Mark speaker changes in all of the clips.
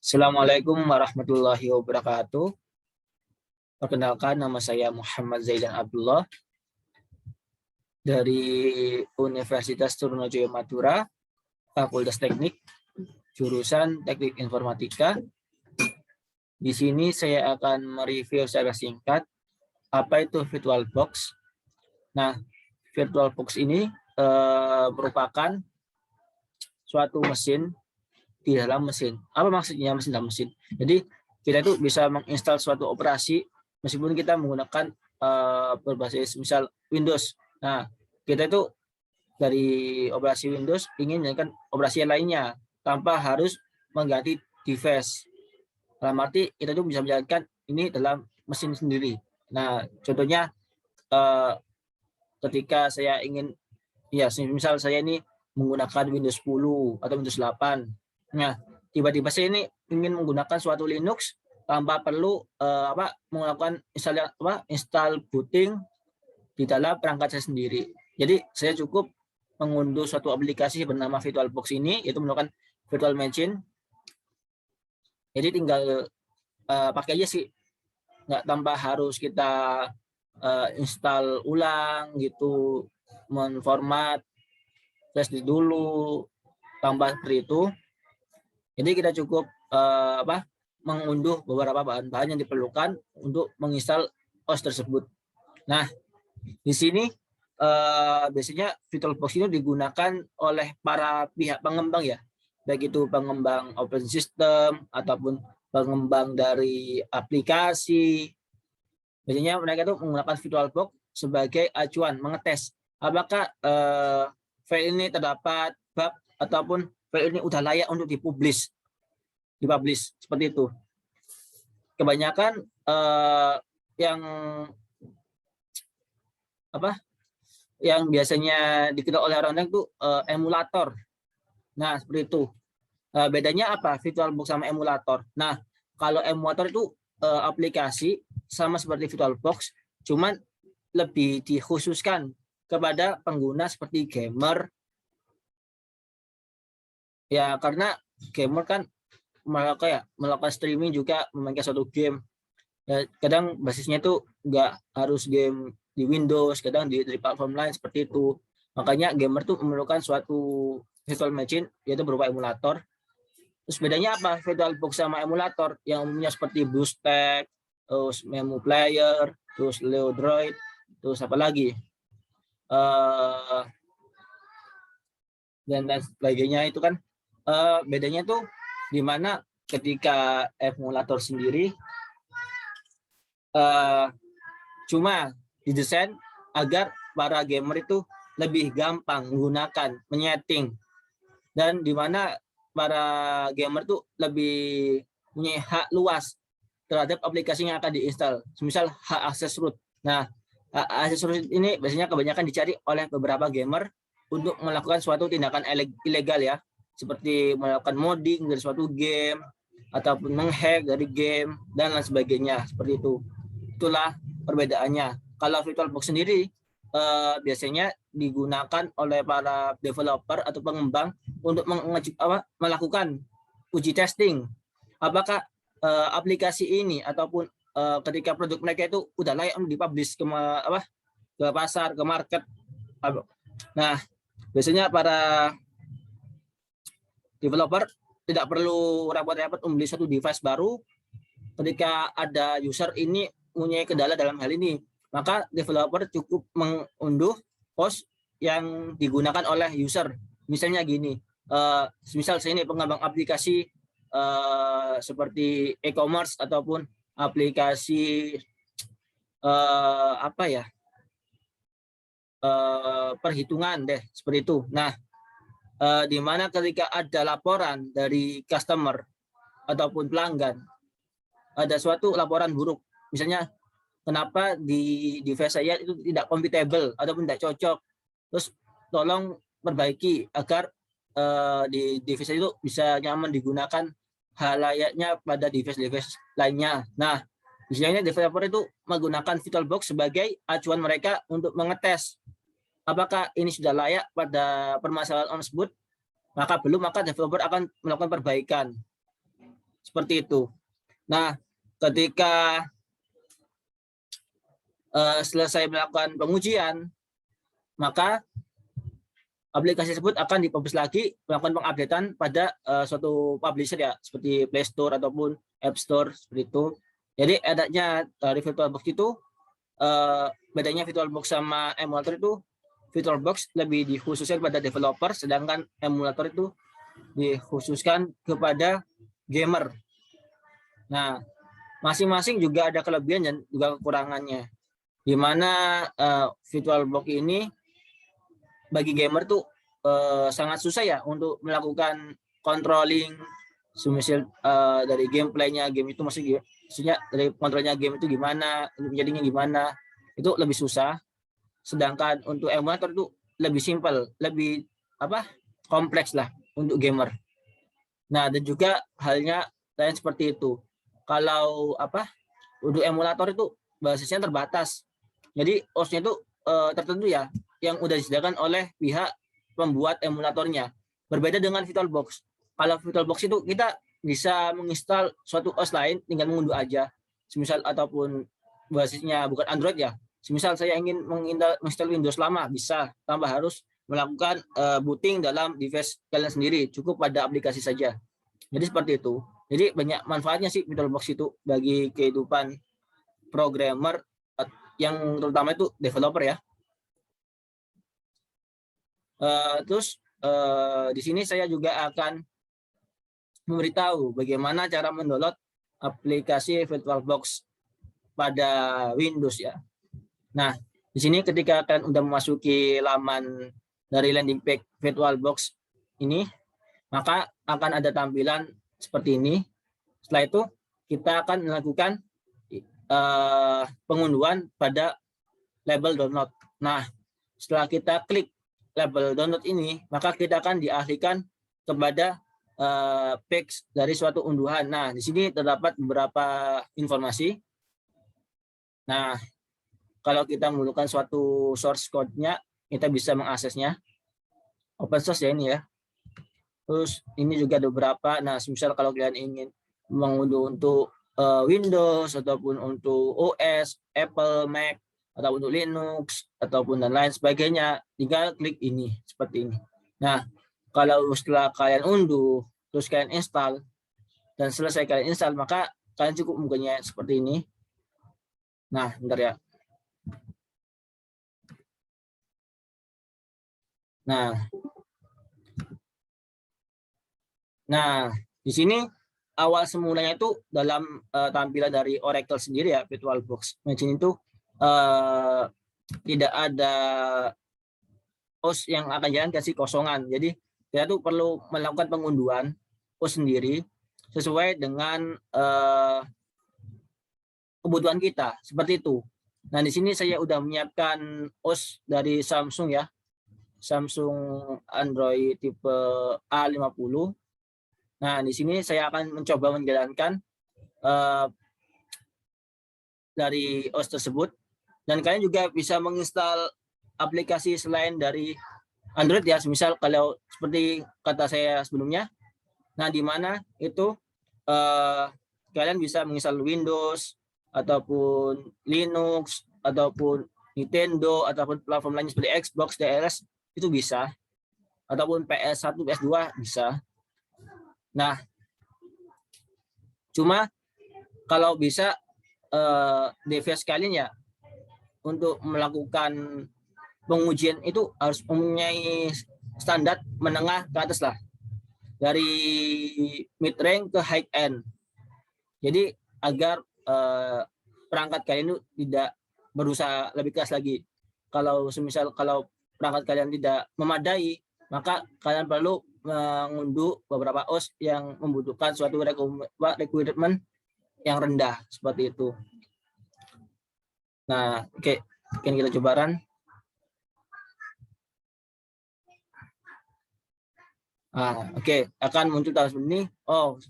Speaker 1: Assalamualaikum warahmatullahi wabarakatuh. Perkenalkan, nama saya Muhammad Zaidan Abdullah dari Universitas Trunojoyo Madura, Fakultas Teknik, jurusan Teknik Informatika. Di sini saya akan mereview secara singkat apa itu VirtualBox. Nah, VirtualBox ini merupakan suatu mesin di dalam mesin. Apa maksudnya mesin dalam mesin? Jadi kita itu bisa menginstal suatu operasi meskipun kita menggunakan berbasis misal Windows. Nah, kita itu dari operasi Windows ingin menjalankan operasi lainnya tanpa harus mengganti device. Dalam arti kita itu bisa menjalankan ini dalam mesin sendiri. Nah, contohnya ketika saya ingin, ya misal saya ini menggunakan Windows 10 atau Windows 8. Nah, tiba-tiba saya ini ingin menggunakan suatu Linux tanpa perlu melakukan install booting di dalam perangkat saya sendiri. Jadi saya cukup mengunduh suatu aplikasi bernama VirtualBox ini, yaitu menggunakan virtual machine. Jadi tinggal pakai aja sih, nggak tanpa harus kita install ulang gitu, menformat flash disk dulu, tambah seperti itu. Jadi kita cukup mengunduh beberapa bahan-bahan yang diperlukan untuk menginstal OS tersebut. Nah, di sini biasanya VirtualBox ini digunakan oleh para pihak pengembang ya, baik itu pengembang open system ataupun pengembang dari aplikasi. Biasanya mereka itu menggunakan VirtualBox sebagai acuan mengetes apakah file ini terdapat bug ataupun file ini udah layak untuk dipublish seperti itu. Kebanyakan yang biasanya dikenal oleh orang-orang itu emulator. Nah, seperti itu. Bedanya apa VirtualBox sama emulator? Nah, kalau emulator itu aplikasi sama seperti VirtualBox, cuman lebih dikhususkan kepada pengguna seperti gamer. Ya, karena gamer kan melakukan streaming juga memainkan suatu game. Ya, kadang basisnya itu nggak harus game di Windows, kadang di platform lain seperti itu. Makanya gamer tuh memerlukan suatu virtual machine, yaitu berupa emulator. Terus bedanya apa VirtualBox sama emulator? Yang umumnya seperti BlueStack, terus Memu Player, terus Leodroid, terus apa lagi? Dan sebagainya itu kan bedanya tuh di mana ketika emulator sendiri cuma didesain agar para gamer itu lebih gampang menggunakan, menyeting, dan di mana para gamer tuh lebih punya hak luas terhadap aplikasi yang akan diinstal, misal hak akses root. Nah, hak akses root ini biasanya kebanyakan dicari oleh beberapa gamer untuk melakukan suatu tindakan ilegal ya, seperti melakukan modding dari suatu game ataupun menghack dari game dan lain sebagainya, seperti itu. Itulah perbedaannya. Kalau VirtualBox sendiri biasanya digunakan oleh para developer atau pengembang untuk melakukan uji testing. Apakah aplikasi ini ataupun ketika produk mereka itu udah layak untuk dipublish ke pasar, ke market. Nah, biasanya para developer tidak perlu repot-repot membeli satu device baru ketika ada user ini mempunyai kendala dalam hal ini, maka developer cukup mengunduh host yang digunakan oleh user. Misalnya gini, misal saya ini pengembang aplikasi seperti e-commerce ataupun aplikasi perhitungan deh, seperti itu. Nah, di mana ketika ada laporan dari customer ataupun pelanggan, ada suatu laporan buruk, misalnya kenapa di device saya itu tidak compatible ataupun tidak cocok, terus tolong perbaiki agar di device itu bisa nyaman digunakan hal layaknya pada device lainnya. Nah, misalnya developer itu menggunakan VirtualBox sebagai acuan mereka untuk mengetes apakah ini sudah layak pada permasalahan tersebut. Maka belum, maka developer akan melakukan perbaikan. Seperti itu. Nah, ketika selesai melakukan pengujian, maka aplikasi tersebut akan dipublish lagi, melakukan pengupdatean pada suatu publisher ya, seperti Play Store ataupun App Store, seperti itu. Jadi adanya dari VirtualBox itu, bedanya VirtualBox sama emulator itu, VirtualBox lebih dikhususkan pada developer, sedangkan emulator itu dikhususkan kepada gamer. Nah, masing-masing juga ada kelebihan dan juga kekurangannya. Di mana VirtualBox ini bagi gamer tuh sangat susah ya untuk melakukan controlling, semisal dari gameplaynya game itu maksudnya dari kontrolnya game itu gimana, jadinya gimana, itu lebih susah. Sedangkan untuk emulator itu lebih simpel, lebih kompleks lah untuk gamer. Nah, dan juga halnya lain seperti itu. Kalau untuk emulator itu basisnya terbatas. Jadi OS-nya itu tertentu ya, yang udah disediakan oleh pihak pembuat emulatornya. Berbeda dengan VirtualBox. Kalau VirtualBox itu kita bisa menginstal suatu OS lain, tinggal mengunduh aja. Semisal ataupun basisnya bukan Android ya. Semisal saya ingin menginstal Windows lama, bisa, tanpa harus melakukan booting dalam device kalian sendiri, cukup pada aplikasi saja. Jadi seperti itu. Jadi banyak manfaatnya sih VirtualBox itu bagi kehidupan programmer yang terutama itu developer ya. Terus di sini saya juga akan memberitahu bagaimana cara mendownload aplikasi VirtualBox pada Windows ya. Nah, di sini ketika kalian udah memasuki laman dari landing page VirtualBox ini, maka akan ada tampilan seperti ini. Setelah itu kita akan melakukan pengunduhan pada label download. Nah, setelah kita klik label download ini, maka kita akan dialihkan kepada page dari suatu unduhan. Nah, di sini terdapat beberapa informasi. Nah, kalau kita menggunakan suatu source code-nya, kita bisa mengaksesnya. Open source ya ini ya. Terus ini juga ada beberapa. Nah, misal kalau kalian ingin mengunduh untuk Windows ataupun untuk OS, Apple, Mac, atau untuk Linux ataupun dan lain sebagainya, tinggal klik ini seperti ini. Nah, kalau setelah kalian unduh, terus kalian install dan selesai kalian install, maka kalian cukup membukanya seperti ini. Nah, bentar ya. Nah, di sini awal semulanya itu dalam tampilan dari Oracle sendiri ya, VirtualBox Machine itu tidak ada OS yang akan jalan kasih kosongan. Jadi kita tuh perlu melakukan pengunduhan OS sendiri sesuai dengan kebutuhan kita, seperti itu. Nah, di sini saya udah menyiapkan OS dari Samsung ya, Samsung Android tipe A50. Nah, di sini saya akan mencoba menjalankan dari OS tersebut. Dan kalian juga bisa menginstal aplikasi selain dari Android ya, misal kalau seperti kata saya sebelumnya. Nah, di mana itu kalian bisa menginstal Windows ataupun Linux ataupun Nintendo ataupun platform lain seperti Xbox, DLS itu bisa, ataupun PS1, PS2 bisa. Nah, cuma kalau bisa device kalian ya untuk melakukan pengujian itu harus mempunyai standar menengah ke atas lah, dari mid range ke high end. Jadi agar perangkat kalian itu tidak berusaha lebih keras lagi. Kalau semisal kalau perangkat kalian tidak memadai, maka kalian perlu mengunduh beberapa OS yang membutuhkan suatu requirement yang rendah seperti itu. Nah, oke, kita coba run. Oke, akan muncul seperti ini. Oh,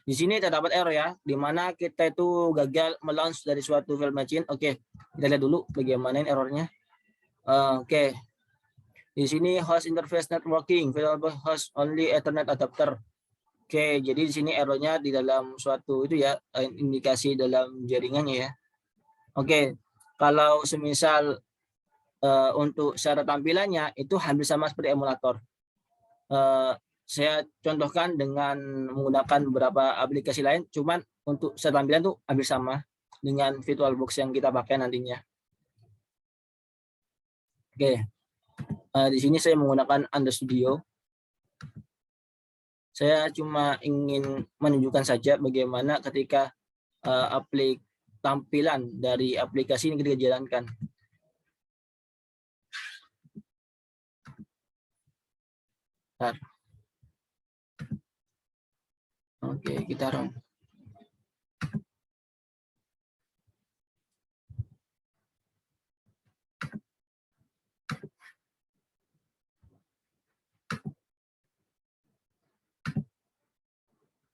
Speaker 1: di sini terdapat error ya, di mana kita itu gagal melaunch dari suatu virtual machine. Oke, kita lihat dulu bagaimana errornya. Oke. Di sini host interface not working, available host only Ethernet adapter. Oke, jadi di sini errornya di dalam suatu itu ya, indikasi dalam jaringannya ya. Oke, kalau semisal untuk secara tampilannya itu hampir sama seperti emulator. Saya contohkan dengan menggunakan beberapa aplikasi lain, cuman untuk secara tampilan tuh hampir sama dengan VirtualBox yang kita pakai nantinya. Oke, di sini saya menggunakan Anda Studio. Saya cuma ingin menunjukkan saja bagaimana ketika tampilan dari aplikasi ini kita jalankan. Bentar. Oke, kita run.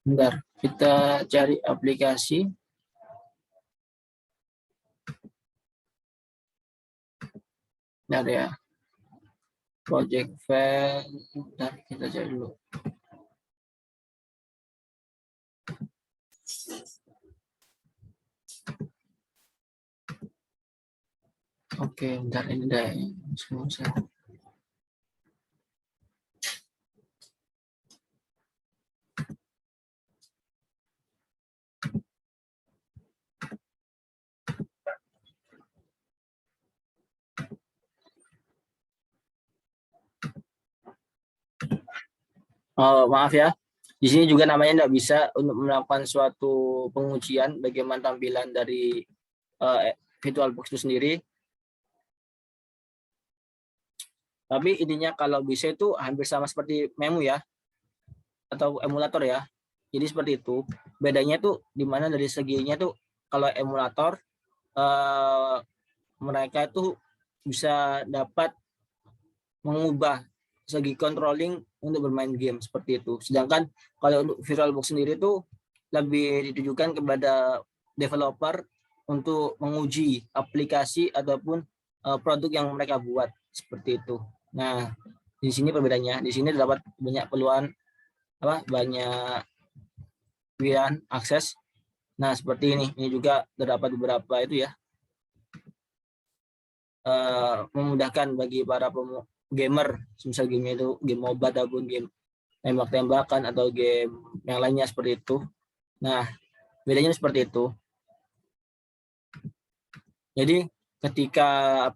Speaker 1: Bentar, kita cari aplikasi. Bentar ya. Project file. Bentar, kita cari dulu. Oke, bentar ini dah. Oh, maaf ya. Di sini juga namanya tidak bisa untuk melakukan suatu pengujian bagaimana tampilan dari VirtualBox itu sendiri. Tapi intinya kalau bisa itu hampir sama seperti memu ya, atau emulator ya. Jadi seperti itu. Bedanya tuh di mana dari seginya tuh kalau emulator mereka itu bisa dapat mengubah segi controlling untuk bermain game seperti itu. Sedangkan kalau untuk VirtualBox sendiri itu lebih ditujukan kepada developer untuk menguji aplikasi ataupun produk yang mereka buat seperti itu. Nah, di sini perbedaannya. Di sini terdapat banyak peluang banyak pilihan akses. Nah, seperti ini. Ini juga terdapat beberapa itu ya. Memudahkan bagi para gamer, misal game itu game MOBA ataupun game tembak-tembakan atau game yang lainnya seperti itu. Nah, bedanya seperti itu. Jadi ketika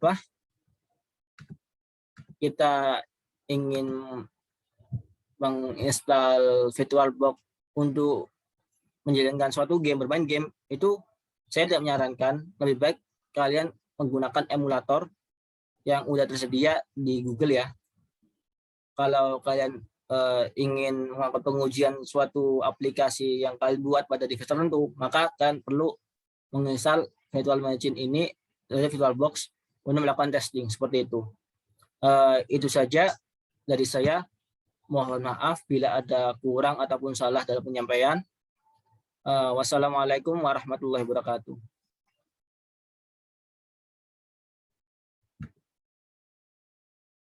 Speaker 1: kita ingin menginstal VirtualBox untuk menjalankan suatu game, bermain game, itu saya tidak menyarankan, lebih baik kalian menggunakan emulator yang udah tersedia di Google ya. Kalau kalian ingin melakukan pengujian suatu aplikasi yang kalian buat pada device tertentu, maka kalian perlu menginstal virtual machine ini dari VirtualBox untuk melakukan testing seperti itu. Itu saja dari saya. Mohon maaf bila ada kurang ataupun salah dalam penyampaian. Wassalamualaikum warahmatullahi wabarakatuh.